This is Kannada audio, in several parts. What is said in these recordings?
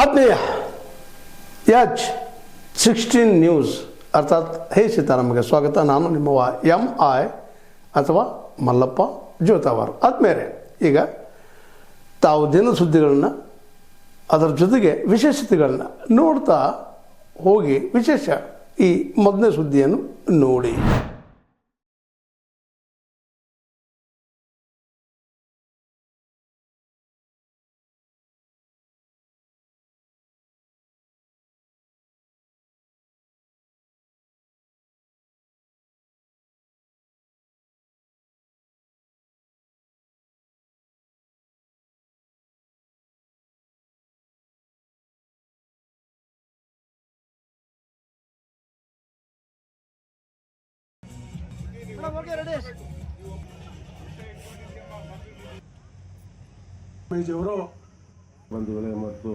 ಆತ್ಮೀಯ H16 ನ್ಯೂಸ್ ಅರ್ಥಾತ್ ಹೇ ಸೀತಾರಾಮಗೆ ಸ್ವಾಗತ. ನಾನು ನಿಮ್ಮವ MI ಅಥವಾ ಮಲ್ಲಪ್ಪ ಜೋತಾವಾರ್. ಆದ್ಮೇಲೆ ಈಗ ತಾವು ದಿನ ಸುದ್ದಿಗಳನ್ನು ಅದರ ಜೊತೆಗೆ ವಿಶೇಷತೆಗಳನ್ನ ನೋಡ್ತಾ ಹೋಗಿ ವಿಶೇಷ ಈ ಮೊದಲನೇ ಸುದ್ದಿಯನ್ನು ನೋಡಿ. ಬಂಧುಗಳೇ ಮತ್ತು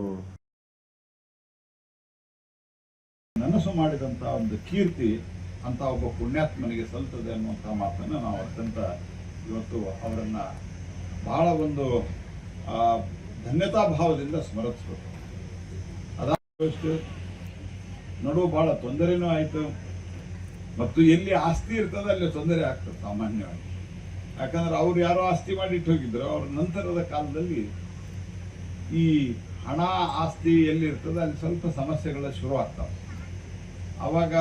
ನನಸು ಮಾಡಿದಂಥ ಒಂದು ಕೀರ್ತಿ ಅಂತ ಒಬ್ಬ ಪುಣ್ಯಾತ್ಮನಿಗೆ ಸಲ್ತದೆ ಅನ್ನುವಂಥ ಮಾತನ್ನು ನಾವು ಅತ್ಯಂತ ಇವತ್ತು ಅವರನ್ನ ಬಹಳ ಒಂದು ಧನ್ಯತಾ ಭಾವದಿಂದ ಸ್ಮರಿಸಬೇಕು. ಅದಾದಷ್ಟು ನಡುವು ಬಹಳ ತೊಂದರೆನೂ ಆಯಿತು ಮತ್ತು ಎಲ್ಲಿ ಆಸ್ತಿ ಇರ್ತದೆ ಅಲ್ಲಿ ತೊಂದರೆ ಆಗ್ತದೆ ಸಾಮಾನ್ಯವಾಗಿ. ಯಾಕಂದ್ರೆ ಅವ್ರು ಯಾರೋ ಆಸ್ತಿ ಮಾಡಿಟ್ಟು ಹೋಗಿದ್ರು, ಅವ್ರ ನಂತರದ ಕಾಲದಲ್ಲಿ ಈ ಹಣ ಆಸ್ತಿ ಎಲ್ಲಿ ಇರ್ತದೆ ಅಲ್ಲಿ ಸ್ವಲ್ಪ ಸಮಸ್ಯೆಗಳು ಶುರು ಆಗ್ತವೆ. ಆವಾಗ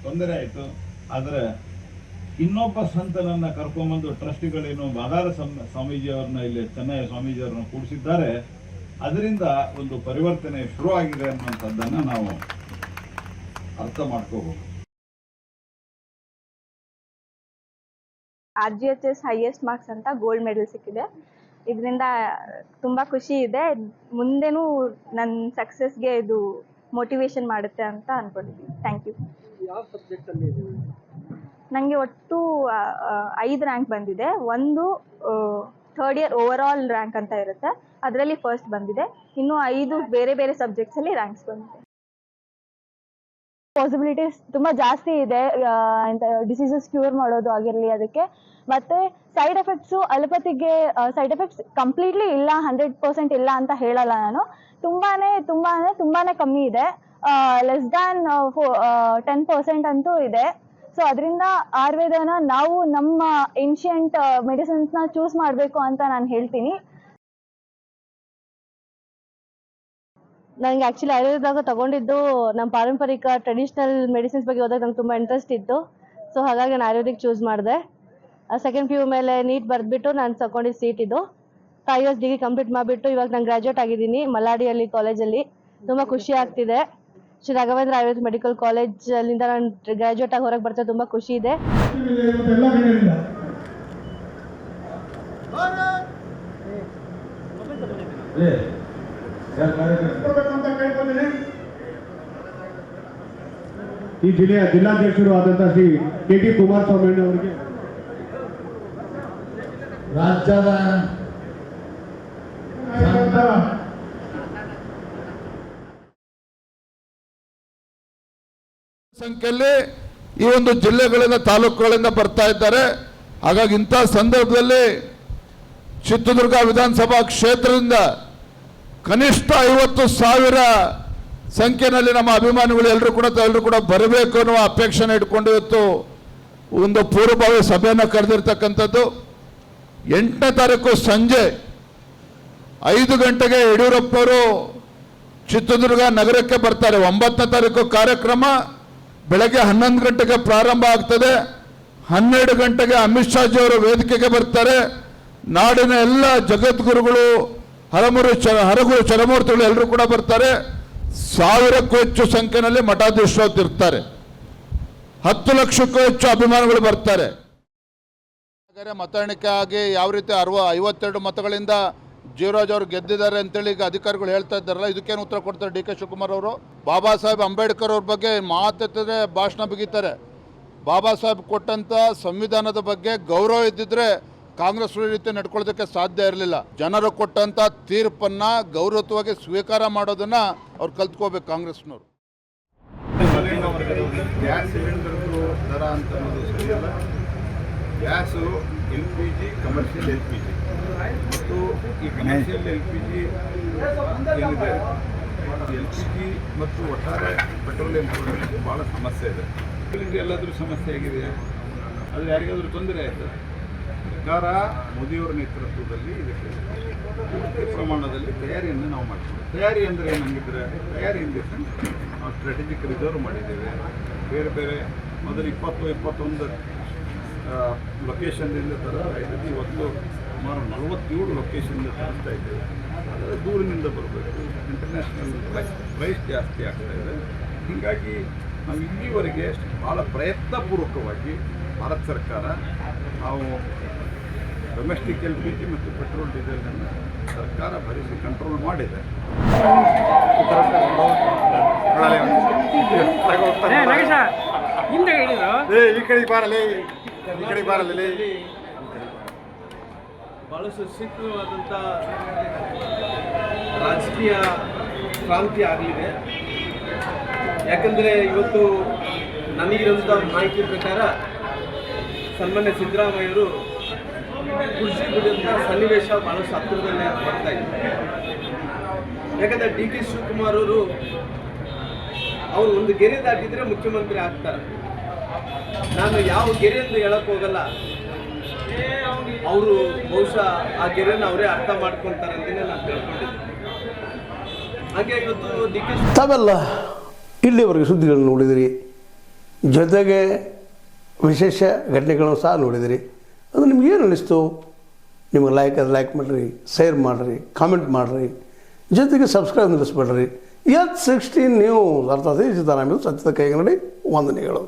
ತೊಂದರೆ ಆಯಿತು. ಆದರೆ ಇನ್ನೊಬ್ಬ ಸಂತನನ್ನು ಕರ್ಕೊಂಬಂದು ಟ್ರಸ್ಟಿಗಳೇನು ಬಾದಾರ ಸ್ವಾಮೀಜಿಯವ್ರನ್ನ ಇಲ್ಲಿ ಚೆನ್ನೈ ಸ್ವಾಮೀಜಿಯವ್ರನ್ನ ಕೂಡಿಸಿದ್ದಾರೆ. ಅದರಿಂದ ಒಂದು ಪರಿವರ್ತನೆ ಶುರು ಆಗಿದೆ ಅನ್ನುವಂಥದ್ದನ್ನು ನಾವು ಅರ್ಥ ಮಾಡ್ಕೋಬಹುದು. RGHS ಹೈಯೆಸ್ಟ್ ಮಾರ್ಕ್ಸ್ ಅಂತ ಗೋಲ್ಡ್ ಮೆಡಲ್ ಸಿಕ್ಕಿದೆ. ಇದರಿಂದ ತುಂಬ ಖುಷಿ ಇದೆ. ಮುಂದೆನೂ ನನ್ನ ಸಕ್ಸಸ್ಗೆ ಇದು ಮೋಟಿವೇಶನ್ ಮಾಡುತ್ತೆ ಅಂತ ಅನ್ಕೊಂಡಿದ್ದೀನಿ. Thank you. ಯಾವ ಸಬ್ಜೆಕ್ಟಲ್ಲಿ? ನನಗೆ ಒಟ್ಟು 5 ರ್ಯಾಂಕ್ ಬಂದಿದೆ. ಒಂದು 3rd year over all rank ಅಂತ ಇರುತ್ತೆ, ಅದರಲ್ಲಿ ಫಸ್ಟ್ ಬಂದಿದೆ. ಇನ್ನು 5 ಬೇರೆ ಬೇರೆ ಸಬ್ಜೆಕ್ಟ್ಸಲ್ಲಿ ರ್ಯಾಂಕ್ಸ್ ಬಂದಿದೆ. ಪಾಸಿಬಿಲಿಟೀಸ್ ತುಂಬ ಜಾಸ್ತಿ ಇದೆ. ಡಿಸೀಸಸ್ ಕ್ಯೂರ್ ಮಾಡೋದು ಆಗಿರಲಿ ಅದಕ್ಕೆ. ಮತ್ತು ಸೈಡ್ ಎಫೆಕ್ಟ್ಸು ಅಲೋಪತಿಗೆ ಸೈಡ್ ಎಫೆಕ್ಟ್ಸ್ ಕಂಪ್ಲೀಟ್ಲಿ ಇಲ್ಲ, 100% ಇಲ್ಲ ಅಂತ ಹೇಳಲ್ಲ ನಾನು. ತುಂಬಾ ಕಮ್ಮಿ ಇದೆ. ಲೆಸ್ ದ್ಯಾನ್ 10% ಅಂತೂ ಇದೆ. ಸೊ ಅದರಿಂದ ಆಯುರ್ವೇದನ ನಾವು ನಮ್ಮ ಏನ್ಷಿಯಂಟ್ ಮೆಡಿಸಿನ್ಸ್ನ ಚೂಸ್ ಮಾಡಬೇಕು ಅಂತ ನಾನು ಹೇಳ್ತೀನಿ. ನನಗೆ ಆ್ಯಕ್ಚುಲಿ ಆಯುರ್ವೇದದಾಗ ತಗೊಂಡಿದ್ದು ನಮ್ಮ ಪಾರಂಪರಿಕ ಟ್ರೆಡಿಷ್ನಲ್ ಮೆಡಿಸಿನ್ಸ್ ಬಗ್ಗೆ ಓದೋಕೆ ನಂಗೆ ತುಂಬ ಇಂಟ್ರೆಸ್ಟ್ ಇತ್ತು. ಸೊ ಹಾಗಾಗಿ ನಾನು ಆಯುರ್ವೇದಿಕ್ ಚೂಸ್ ಮಾಡಿದೆ. ಸೆಕೆಂಡ್ PU ಮೇಲೆ ನೀಟ್ ಬರೆದ್ಬಿಟ್ಟು ನಾನು ತಗೊಂಡಿದ್ದು ಸೀಟ್ ಇದು. 5 years ಡಿಗ್ರಿ ಕಂಪ್ಲೀಟ್ ಮಾಡಿಬಿಟ್ಟು ಇವಾಗ ನಾನು ಗ್ರ್ಯಾಜುಯೇಟ್ ಆಗಿದ್ದೀನಿ ಮಲ್ಲಾಡಿಯಲ್ಲಿ ಕಾಲೇಜಲ್ಲಿ. ತುಂಬ ಖುಷಿ ಆಗ್ತಿದೆ. ಶ್ರೀ ರಾಘವೇಂದ್ರ ಆಯುರ್ವೇದ ಮೆಡಿಕಲ್ ಕಾಲೇಜಲ್ಲಿಂದ ನಾನು ಗ್ರ್ಯಾಜುಯೇಟ್ ಆಗಿ ಹೊರಗೆ ಬರ್ತಾ ತುಂಬ ಖುಷಿ ಇದೆ. ಈ ಜಿಲ್ಲೆಯ ಜಿಲ್ಲಾಧ್ಯಕ್ಷರು ಆದಂತಹ ಶ್ರೀ KT ಕುಮಾರಸ್ವಾಮಿ ಅವರಿಗೆ ರಾಜ್ಯದ ಸಂಖ್ಯೆಯಲ್ಲಿ ಈ ಒಂದು ಜಿಲ್ಲೆಗಳಿಂದ ತಾಲೂಕುಗಳಿಂದ ಬರ್ತಾ ಇದ್ದಾರೆ. ಹಾಗಾಗಿ ಇಂಥ ಸಂದರ್ಭದಲ್ಲಿ ಚಿತ್ರದುರ್ಗ ವಿಧಾನಸಭಾ ಕ್ಷೇತ್ರದಿಂದ ಕನಿಷ್ಠ 50,000 ಸಂಖ್ಯೆಯಲ್ಲಿ ನಮ್ಮ ಅಭಿಮಾನಿಗಳು ಎಲ್ಲರೂ ಕೂಡ ಬರಬೇಕು ಅನ್ನುವ ಅಪೇಕ್ಷೆನ ಇಟ್ಕೊಂಡು ಇವತ್ತು ಒಂದು ಪೂರ್ವಭಾವಿ ಸಭೆಯನ್ನು ಕರೆದಿರ್ತಕ್ಕಂಥದ್ದು. 8ನೇ ತಾರೀಕು ಸಂಜೆ 5 ಗಂಟೆಗೆ ಯಡಿಯೂರಪ್ಪನವರು ಚಿತ್ರದುರ್ಗ ನಗರಕ್ಕೆ ಬರ್ತಾರೆ. 9ನೇ ತಾರೀಕು ಕಾರ್ಯಕ್ರಮ ಬೆಳಗ್ಗೆ 11 ಗಂಟೆಗೆ ಪ್ರಾರಂಭ ಆಗ್ತದೆ. 12 ಗಂಟೆಗೆ ಅಮಿತ್ ಶಾಜಿ ಅವರು ವೇದಿಕೆಗೆ ಬರ್ತಾರೆ. ನಾಡಿನ ಎಲ್ಲ ಜಗದ್ಗುರುಗಳು ಹರಗುರು ಚರಮೂರ್ತಿಗಳು ಎಲ್ಲರೂ ಕೂಡ ಬರ್ತಾರೆ. 1000ಕ್ಕೂ ಹೆಚ್ಚು ಸಂಖ್ಯೆಯಲ್ಲಿ ಮಠಾಧೀಶರು ಇರ್ತಾರೆ. 10 ಲಕ್ಷಕ್ಕೂ ಹೆಚ್ಚು ಅಭಿಮಾನಿಗಳು ಬರ್ತಾರೆ. ಮತ ಎಣಿಕೆ ಆಗಿ ಯಾವ ರೀತಿ 52 ಮತಗಳಿಂದ ಜೀವರಾಜ್ ಅವರು ಗೆದ್ದಿದ್ದಾರೆ ಅಂತೇಳಿ ಈಗ ಅಧಿಕಾರಿಗಳು ಹೇಳ್ತಾ ಇದ್ದಾರಲ್ಲ, ಇದಕ್ಕೇನು ಉತ್ತರ ಕೊಡ್ತಾರೆ DK ಶಿವಕುಮಾರ್ ಅವರು? ಬಾಬಾ ಸಾಹೇಬ್ ಅಂಬೇಡ್ಕರ್ ಅವ್ರ ಬಗ್ಗೆ ಮಾತಾಡ್ತಿದ್ರೆ ಭಾಷಣ ಬಿಗಿತಾರೆ. ಬಾಬಾ ಸಾಹೇಬ್ ಕೊಟ್ಟಂತ ಸಂವಿಧಾನದ ಬಗ್ಗೆ ಗೌರವ ಇದ್ದಿದ್ರೆ ಕಾಂಗ್ರೆಸ್ ರೀತಿ ನಡ್ಕೊಳ್ಳೋದಕ್ಕೆ ಸಾಧ್ಯ ಇರಲಿಲ್ಲ. ಜನರು ಕೊಟ್ಟಂತ ತೀರ್ಪನ್ನ ಗೌರವವಾಗಿ ಸ್ವೀಕಾರ ಮಾಡೋದನ್ನ ಅವ್ರು ಕಲ್ತ್ಕೋಬೇಕು ಕಾಂಗ್ರೆಸ್ನವರು. ಗ್ಯಾಸ್ ಸಿಲಿಂಡರ್ದು ದರ ಅಂತ ಅನ್ನೋದು ಸರಿಯಲ್ಲ. ಗ್ಯಾಸು LPG ಕಮರ್ಷಿಯಲ್ LPG ಮತ್ತು ಈ ಕಮರ್ಷಿಯಲ್ LPG ಏನಿದೆ LPG ಮತ್ತು ಒಟ್ಟಾರೆ ಪೆಟ್ರೋಲಿಯಂ ಪ್ರಾಡಕ್ಟ್ಗೆ ಭಾಳ ಸಮಸ್ಯೆ ಇದೆ. ಇದರಿಂದ ಎಲ್ಲಾದರೂ ಸಮಸ್ಯೆ ಆಗಿದೆಯಾ? ಅದು ಯಾರಿಗಾದರೂ ತೊಂದರೆ ಆಯಿತಾ? ಸರ್ಕಾರ ಮೋದಿಯವರ ನೇತೃತ್ವದಲ್ಲಿ ಇದಕ್ಕೆ ಪೂರ್ತಿ ಪ್ರಮಾಣದಲ್ಲಿ ತಯಾರಿಯನ್ನು ನಾವು ಮಾಡ್ತೀವಿ. ತಯಾರಿ ಅಂದರೆ ಏನಂಗಿದ್ರೆ, ತಯಾರಿ ಇನ್ ದಿ ಸೆನ್ಸ್ ನಾವು ಸ್ಟ್ರಾಟಜಿಕ್ ರಿಸರ್ವ್ ಮಾಡಿದ್ದೇವೆ. ಬೇರೆ ಬೇರೆ ಮೊದಲು 20-21 ಲೊಕೇಶನ್ನಿಂದ ತರಿಸ್ತಾ ಇದ್ದೀವಿ. ಇವತ್ತು ಸುಮಾರು 47 ಲೊಕೇಶನ್ನಿಂದ ತರಿಸ್ತಾ ಇದ್ದೇವೆ. ಆದರೆ ದೂರಿನಿಂದ ಬರಬೇಕು, ಇಂಟರ್ನ್ಯಾಷನಲ್ ಪ್ರೈಸ್ ಜಾಸ್ತಿ ಆಗ್ತಾ ಇದೆ. ಹೀಗಾಗಿ ನಾವು ಇಲ್ಲಿವರೆಗೆ ಭಾಳ ಪ್ರಯತ್ನಪೂರ್ವಕವಾಗಿ ಭಾರತ ಸರ್ಕಾರ ನಾವು ಡೊಮೆಸ್ಟಿಕ್ LPG ಮತ್ತು ಪೆಟ್ರೋಲ್ ಡೀಸೆಲನ್ನು ಸರ್ಕಾರ ಭರಿಸಿ ಕಂಟ್ರೋಲ್ ಮಾಡಿದೆ. ಭಾಳಷ್ಟು ಶೀಘ್ರವಾದಂಥ ರಾಜಕೀಯ ಕ್ರಾಂತಿ ಆಗಲಿದೆ. ಯಾಕಂದರೆ ಇವತ್ತು ನನಗಿರೋಂಥ ಮಾಹಿತಿ ಪ್ರಕಾರ ಸನ್ಮಾನ್ಯ ಸಿದ್ದರಾಮಯ್ಯವರು ಕುರ್ಚಿ ಬಿಡುವಂಥ ಸನ್ನಿವೇಶ ಭಾಳಷ್ಟು ಹತ್ತಿರದಲ್ಲೇ ಬರ್ತಾ ಇದೆ. ಯಾಕಂದರೆ DK ಶಿವಕುಮಾರ್ ಅವರು ಒಂದು ಗೆರೆ ದಾಟಿದರೆ ಮುಖ್ಯಮಂತ್ರಿ ಆಗ್ತಾರೆ. ನಾನು ಯಾವ ಗೆರೆ ಅಂತ ಹೇಳಕ್ಕೆ ಹೋಗಲ್ಲ. ಅವರು ಬಹುಶಃ ಆ ಗೆರೆನ ಅವರೇ ಅರ್ಥ ಮಾಡ್ಕೊತಾರೆ ಅಂತಲೇ ನಾನು ತಿಳ್ಕೊಂಡಿದ್ದೆ. ಹಾಗೆ ಇವತ್ತು DK ತಾವೆಲ್ಲ ಇಲ್ಲಿವರೆಗೆ ಸುದ್ದಿಗಳನ್ನು ನೋಡಿದಿರಿ, ಜೊತೆಗೆ ವಿಶೇಷ ಘಟನೆಗಳನ್ನು ಸಹ ನೋಡಿದಿರಿ. ಅದು ನಿಮ್ಗೇನು ಅನ್ನಿಸ್ತು? ನಿಮಗೆ ಲೈಕ್ ಮಾಡಿರಿ, ಶೇರ್ ಮಾಡಿರಿ, ಕಾಮೆಂಟ್ ಮಾಡಿರಿ, ಜೊತೆಗೆ ಸಬ್ಸ್ಕ್ರೈಬ್ ನಿಲ್ಲಿಸ್ಬೇಡ್ರಿ. H16 ನ್ಯೂಸ್ ಅರ್ಥಾತ್ ಸಿದ್ದರಾಮಯ್ಯ ಸತ್ಯದ ಕೈಗನ್ನಡಿ ವಂದನೆಗಳು.